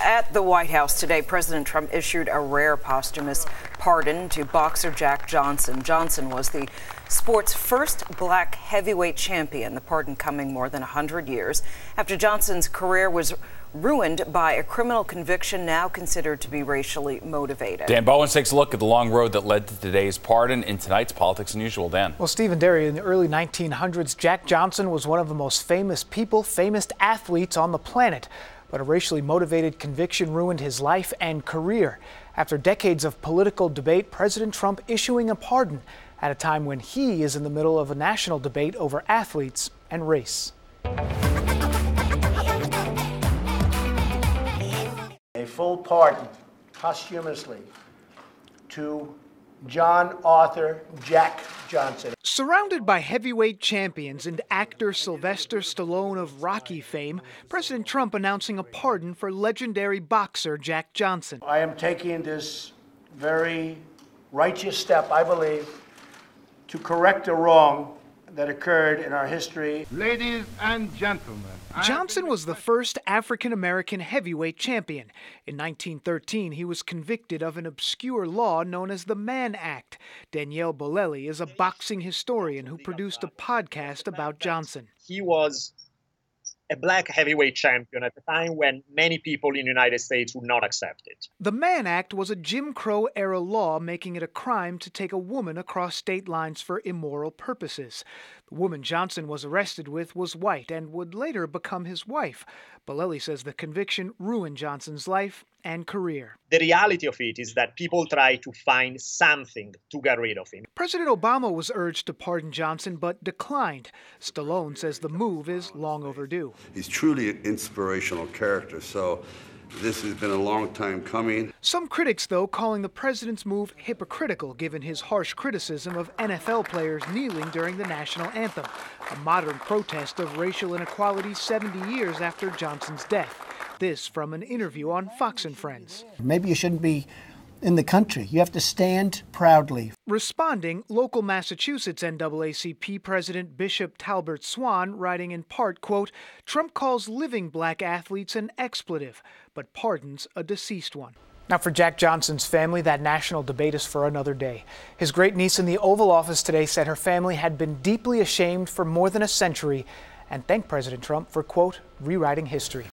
At the White House today, President Trump issued a rare posthumous pardon to boxer Jack Johnson. Johnson was the sport's first black heavyweight champion, the pardon coming more than 100 years after Johnson's career was ruined by a criminal conviction now considered to be racially motivated. Dan Bowens takes a look at the long road that led to today's pardon in tonight's Politics Unusual. Dan. Well, Steve and Derry, in the early 1900s, Jack Johnson was one of the most famous athletes on the planet. But a racially motivated conviction ruined his life and career. After decades of political debate, President Trump issuing a pardon at a time when he is in the middle of a national debate over athletes and race. A full pardon posthumously to John Arthur Jack Johnson. Surrounded by heavyweight champions and actor Sylvester Stallone of Rocky fame, President Trump announcing a pardon for legendary boxer Jack Johnson. I am taking this very righteous step, I believe, to correct a wrong that occurred in our history. Ladies and gentlemen, Johnson was the first African-American heavyweight champion. In 1913, he was convicted of an obscure law known as the Mann Act. Danielle Bolelli is a boxing historian who produced a podcast about Johnson. He was a black heavyweight champion at a time when many people in the United States would not accept it. The Mann Act was a Jim Crow-era law making it a crime to take a woman across state lines for immoral purposes. The woman Johnson was arrested with was white and would later become his wife. Bolelli says the conviction ruined Johnson's life and career. The reality of it is that people try to find something to get rid of him. President Obama was urged to pardon Johnson but declined. Stallone says the move is long overdue. He's truly an inspirational character, so this has been a long time coming. Some critics, though, calling the president's move hypocritical given his harsh criticism of NFL players kneeling during the national anthem, a modern protest of racial inequality 70 years after Johnson's death. This from an interview on Fox and Friends. Maybe you shouldn't be in the country. You have to stand proudly. Responding, local Massachusetts NAACP President Bishop Talbert Swan, writing in part, quote, Trump calls living black athletes an expletive, but pardons a deceased one. Now for Jack Johnson's family, that national debate is for another day. His great niece in the Oval Office today said her family had been deeply ashamed for more than a century and thanked President Trump for, quote, rewriting history.